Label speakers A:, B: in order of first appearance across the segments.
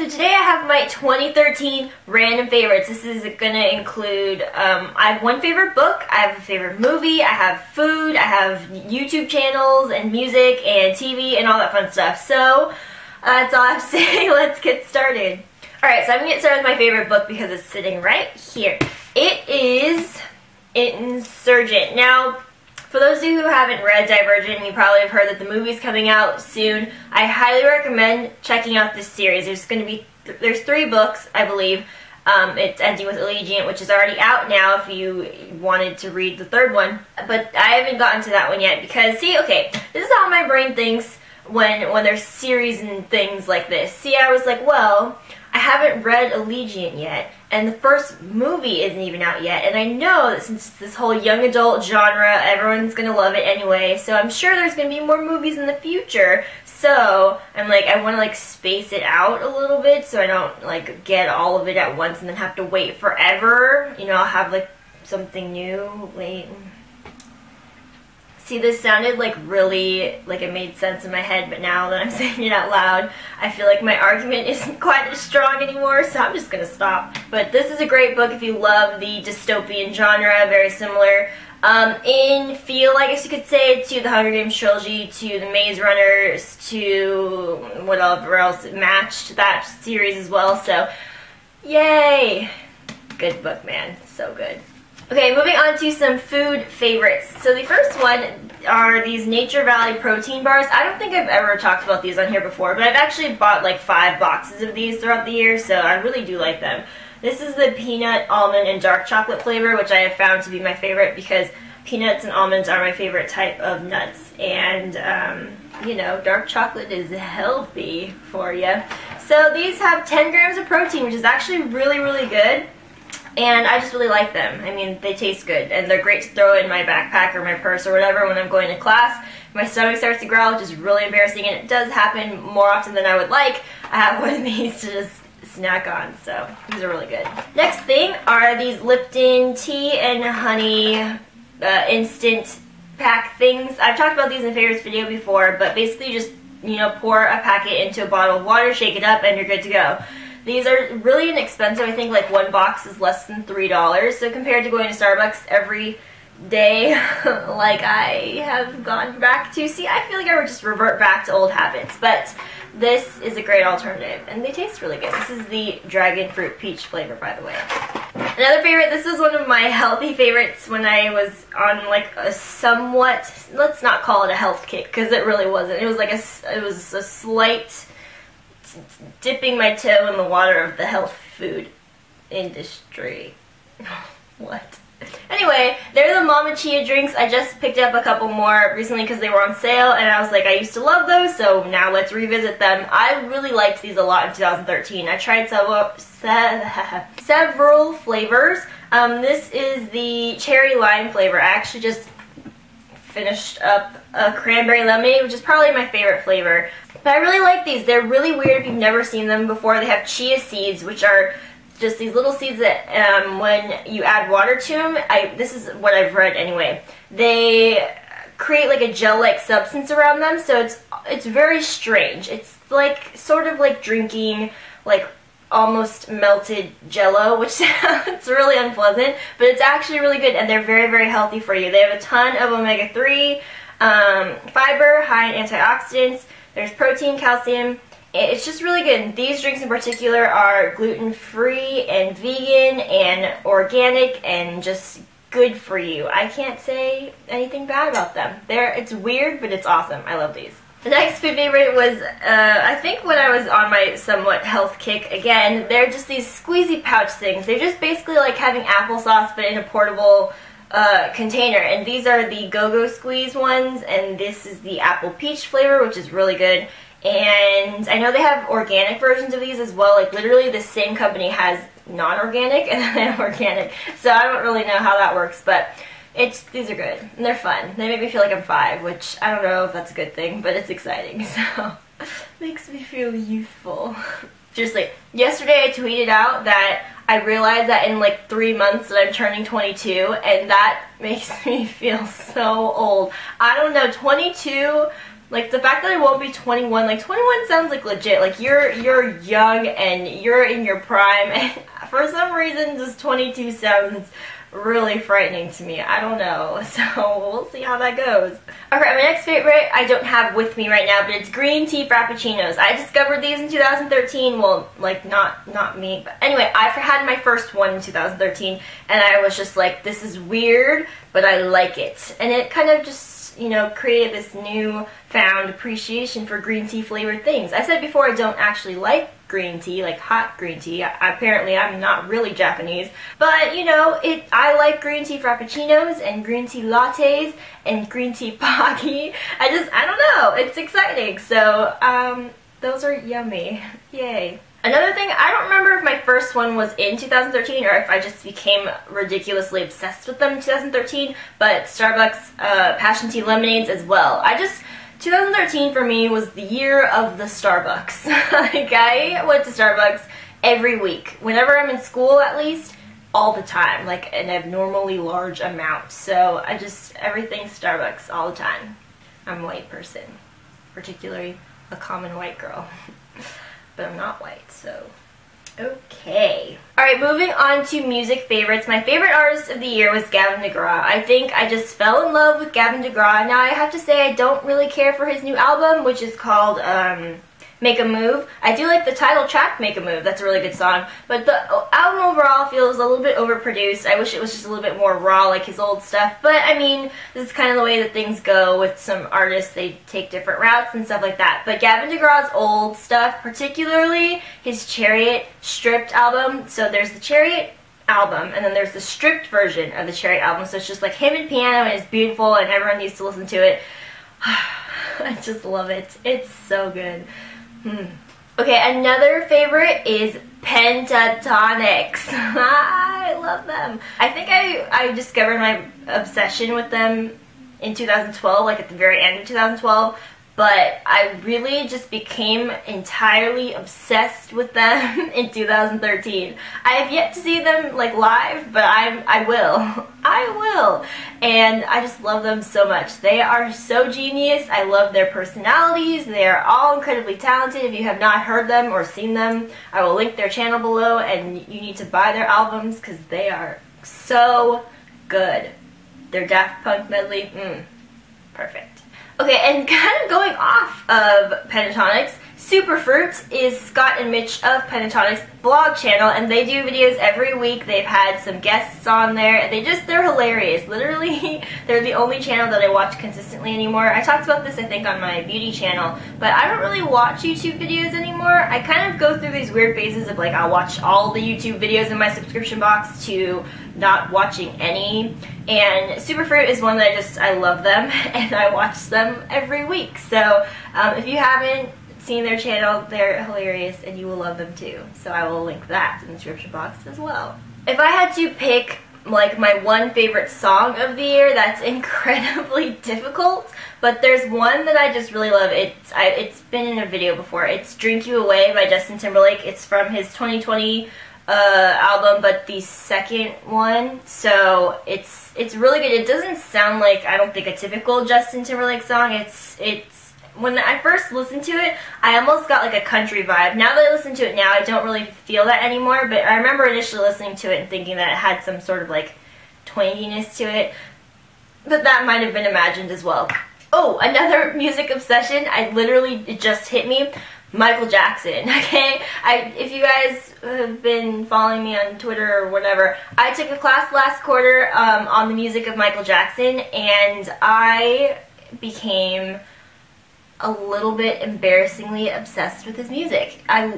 A: so today I have my 2013 random favorites. This is going to include, I have one favorite book, I have a favorite movie, I have food, I have YouTube channels and music and TV and all that fun stuff. So that's all I have to say. Let's get started. Alright, so I'm going to get started with my favorite book because it's sitting right here. It is Insurgent. Now, for those of you who haven't read Divergent, you probably have heard that the movie's coming out soon. I highly recommend checking out this series. There's 3 books, I believe. It's ending with Allegiant, which is already out now if you wanted to read the 3rd one. But I haven't gotten to that one yet because, see, okay, this is how my brain thinks when there's series and things like this. See, I was like, well, I haven't read Allegiant yet, and the first movie isn't even out yet, and I know that since this whole young adult genre, everyone's gonna love it anyway, so I'm sure there's gonna be more movies in the future, so I'm like, I wanna like space it out a little bit so I don't like get all of it at once and then have to wait forever. You know, I'll have like something new, wait. See, this sounded like really, like it made sense in my head, but now that I'm saying it out loud, I feel like my argument isn't quite as strong anymore, so I'm just going to stop. But this is a great book if you love the dystopian genre, very similar in feel, I guess you could say, to the Hunger Games trilogy, to the Maze Runners, to whatever else it matched that series as well, so yay! Good book, man. So good. Okay, moving on to some food favorites. So the first one are these Nature Valley protein bars. I don't think I've ever talked about these on here before, but I've actually bought like 5 boxes of these throughout the year, so I really do like them. This is the peanut, almond, and dark chocolate flavor, which I have found to be my favorite because peanuts and almonds are my favorite type of nuts. And, you know, dark chocolate is healthy for you. So these have 10 grams of protein, which is actually really, really good. And I just really like them. I mean, they taste good, and they're great to throw in my backpack or my purse or whatever when I'm going to class. My stomach starts to growl, which is really embarrassing, and it does happen more often than I would like. I have one of these to just snack on, so these are really good. Next thing are these Lipton tea and honey instant pack things. I've talked about these in a favorites video before, but basically you just, you know, pour a packet into a bottle of water, shake it up, and you're good to go. These are really inexpensive. I think like one box is less than $3. So compared to going to Starbucks every day, like I have gone back to, see, I feel like I would just revert back to old habits. But this is a great alternative, and they taste really good. This is the dragon fruit peach flavor, by the way. Another favorite, this was one of my healthy favorites when I was on like a somewhat, let's not call it a health kick, because it really wasn't. It was like it was a slight dipping my toe in the water of the health food industry. What? Anyway, they're the Mama Chia drinks. I just picked up a couple more recently because they were on sale, and I was like, I used to love those, so now let's revisit them. I really liked these a lot in 2013. I tried several flavors. This is the cherry lime flavor. I actually just finished up a cranberry lemonade, which is probably my favorite flavor. But I really like these. They're really weird if you've never seen them before. They have chia seeds, which are just these little seeds that when you add water to them, this is what I've read anyway, they create like a gel-like substance around them, so it's very strange. It's like sort of like drinking like almost melted Jell-O, which sounds really unpleasant, but it's actually really good, and they're very, very healthy for you. They have a ton of omega-3, fiber, high in antioxidants. There's protein, calcium. It's just really good. These drinks in particular are gluten-free and vegan and organic and just good for you. I can't say anything bad about them. It's weird, but it's awesome. I love these. The next food favorite was, I think when I was on my somewhat health kick again, they're just these squeezy pouch things. They're just basically like having applesauce but in a portable container, and these are the Go-Go Squeeze ones, and this is the apple peach flavor, which is really good. And I know they have organic versions of these as well. Like literally the same company has non-organic and then organic, so I don't really know how that works, but these are good and they're fun. They make me feel like I'm 5, which I don't know if that's a good thing, but it's exciting, so makes me feel youthful. Seriously, yesterday I tweeted out that I realized that in like 3 months that I'm turning 22, and that makes me feel so old. I don't know, 22 Like, the fact that I won't be 21, like, 21 sounds like legit. Like, you're young and you're in your prime, and for some reason, just 22 sounds really frightening to me. I don't know, so we'll see how that goes. Alright, my next favorite I don't have with me right now, but it's green tea frappuccinos. I discovered these in 2013. Well, like, not me, but anyway, I had my first one in 2013, and I was just like, this is weird, but I like it. And it kind of just, you know, created this newfound appreciation for green tea flavored things. I said before I don't actually like green tea, like hot green tea. Apparently I'm not really Japanese, but you know, I like green tea frappuccinos and green tea lattes and green tea pagi. I don't know, it's exciting. So those are yummy. Yay. Another thing, I don't remember if my first one was in 2013 or if I just became ridiculously obsessed with them in 2013, but Starbucks passion tea lemonades as well. 2013 for me was the year of the Starbucks. Like, I went to Starbucks every week. Whenever I'm in school, at least, all the time. Like, an abnormally large amount. So, everything's Starbucks all the time. I'm a white person. Particularly a common white girl. But I'm not white, so... Okay. Alright, moving on to music favorites. My favorite artist of the year was Gavin DeGraw. I think I just fell in love with Gavin DeGraw. Now I have to say I don't really care for his new album, which is called Make a Move. I do like the title track, Make a Move. That's a really good song. But the album overall feels a little bit overproduced. I wish it was just a little bit more raw like his old stuff. But, I mean, this is kind of the way that things go with some artists. They take different routes and stuff like that. But Gavin DeGraw's old stuff, particularly his Chariot stripped album. So there's the Chariot album, and then there's the stripped version of the Chariot album. So it's just like him and piano, and it's beautiful, and everyone needs to listen to it. I just love it. It's so good. Okay, another favorite is Pentatonix. I love them. I think I discovered my obsession with them in 2012, like at the very end of 2012, but I really just became entirely obsessed with them in 2013. I have yet to see them like live, but I will. I will. And I just love them so much. They are so genius. I love their personalities. They are all incredibly talented. If you have not heard them or seen them, I will link their channel below, and you need to buy their albums because they are so good. Their Daft Punk medley, perfect. Okay, and kind of going off of Pentatonix, Superfruit is Scott and Mitch of Pentatonix vlog channel, and they do videos every week. They've had some guests on there, and they're hilarious. Literally, they're the only channel that I watch consistently anymore. I talked about this, I think, on my beauty channel, but I don't really watch YouTube videos anymore. I kind of go through these weird phases of, like, I'll watch all the YouTube videos in my subscription box to not watching any, and Superfruit is one that I love them, and I watch them every week. So, if you haven't seen their channel, they're hilarious, and you will love them too. So I will link that in the description box as well. If I had to pick like my one favorite song of the year, that's incredibly difficult, but there's one that I just really love. It's been in a video before. It's Drink You Away by Justin Timberlake. It's from his 2020 album, but the second one. So it's really good. It doesn't sound like, I don't think, a typical Justin Timberlake song. It's when I first listened to it, I almost got like a country vibe. Now that I listen to it now, I don't really feel that anymore, but I remember initially listening to it and thinking that it had some sort of like twanginess to it, but that might have been imagined as well. Oh, another music obsession, it just hit me. Michael Jackson, okay? If you guys have been following me on Twitter or whatever, I took a class last quarter on the music of Michael Jackson, and I became a little bit embarrassingly obsessed with his music. I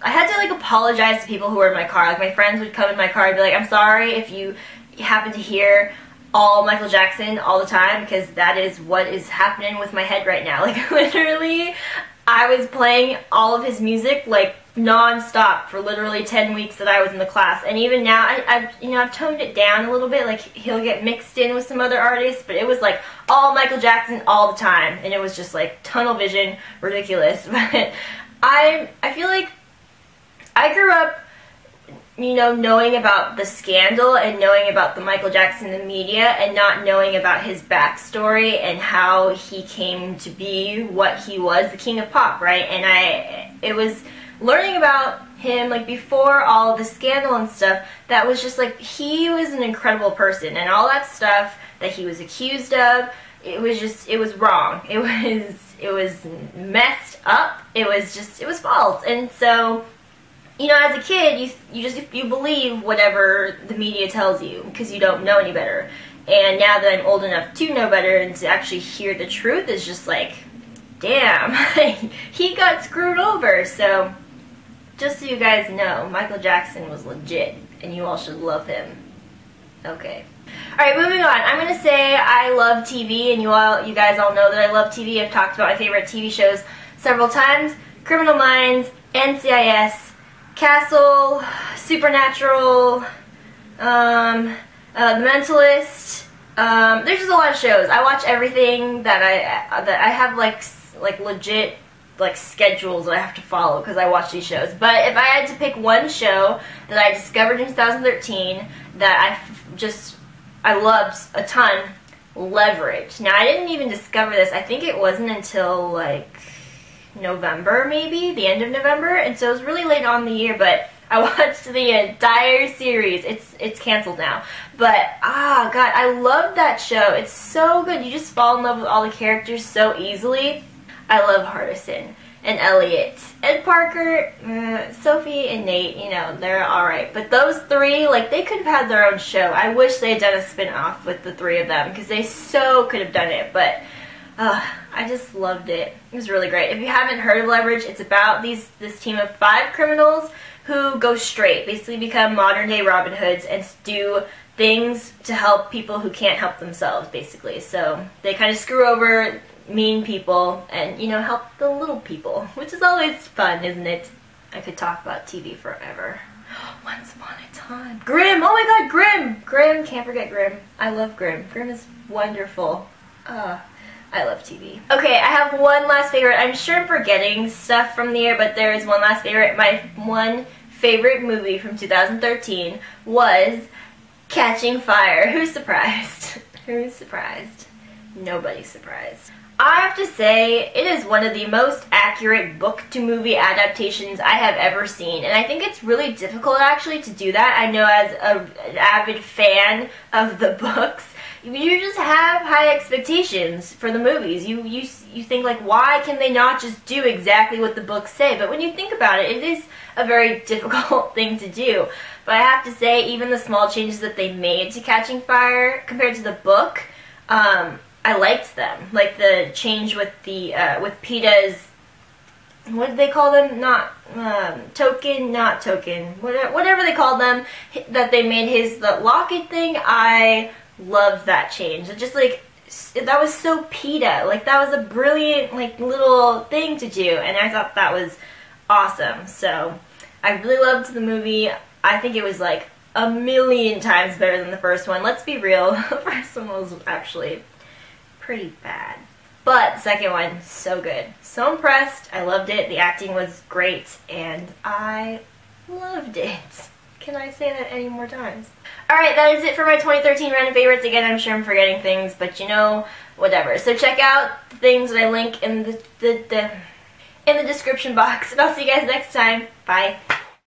A: had to like apologize to people who were in my car. Like, my friends would come in my car and be like, I'm sorry if you happen to hear all Michael Jackson all the time, because that is what is happening with my head right now. Like, literally, I was playing all of his music like non-stop for literally 10 weeks that I was in the class, and even now I've toned it down a little bit. Like, he'll get mixed in with some other artists, but it was like all Michael Jackson all the time, and it was just like tunnel vision, ridiculous. But I feel like I grew up you know, knowing about the scandal and knowing about the Michael Jackson in the media and not knowing about his backstory and how he came to be what he was, the king of pop, right? And it was learning about him, like, before all of the scandal and stuff, that was just, like, he was an incredible person, and all that stuff that he was accused of, it was wrong. It was messed up. It was false. And so, you know, as a kid, you believe whatever the media tells you because you don't know any better. And now that I'm old enough to know better and to actually hear the truth is just like, damn, he got screwed over. So, just so you guys know, Michael Jackson was legit, and you all should love him. Okay. Alright, moving on. I'm going to say I love TV, and you guys all know that I love TV. I've talked about my favorite TV shows several times. Criminal Minds, NCIS, Castle, Supernatural, The Mentalist. There's just a lot of shows. I watch everything that I have, like legit, like, schedules that I have to follow because I watch these shows. But if I had to pick one show that I discovered in 2013 that I loved a ton, Leverage. Now, I didn't even discover this. I think it wasn't until, like, November, maybe, the end of November, and so it was really late on in the year, but I watched the entire series. It's canceled now. But, God, I love that show. It's so good. You just fall in love with all the characters so easily. I love Hardison and Elliot and Parker, Sophie and Nate, you know, they're alright. But those three, like, they could have had their own show. I wish they had done a spin-off with the three of them because they so could have done it. But I just loved it. It was really great. If you haven't heard of Leverage, it's about this team of 5 criminals who go straight, basically become modern-day Robin Hoods and do things to help people who can't help themselves, basically. So they kind of screw over mean people and, you know, help the little people, which is always fun, isn't it? I could talk about TV forever. Once upon a time. Grimm! Oh my god, Grimm! Grimm, can't forget Grimm. I love Grimm. Grimm is wonderful. I love TV. Okay, I have one last favorite. I'm sure I'm forgetting stuff from the year, but there is one last favorite. My one favorite movie from 2013 was Catching Fire. Who's surprised? Who's surprised? Nobody's surprised. I have to say, it is one of the most accurate book-to-movie adaptations I have ever seen, and I think it's really difficult, actually, to do that. I know as an avid fan of the books, you just have high expectations for the movies. You think, like, why can they not just do exactly what the books say? But when you think about it, it is a very difficult thing to do. But I have to say, even the small changes that they made to Catching Fire compared to the book, I liked them. Like the change with the with PETA's, what did they call them? Not token, whatever they called them. That they made the locket thing. I loved that change. It just, like, that was so PETA. Like, that was a brilliant, like, little thing to do, and I thought that was awesome. So I really loved the movie. I think it was like a million times better than the first one. Let's be real. The first one was actually pretty bad. But the second one, so good. So impressed. I loved it. The acting was great, and I loved it. Can I say that any more times? Alright, that is it for my 2013 random favorites. Again, I'm sure I'm forgetting things, but you know, whatever. So check out the things that I link in the description box, and I'll see you guys next time. Bye.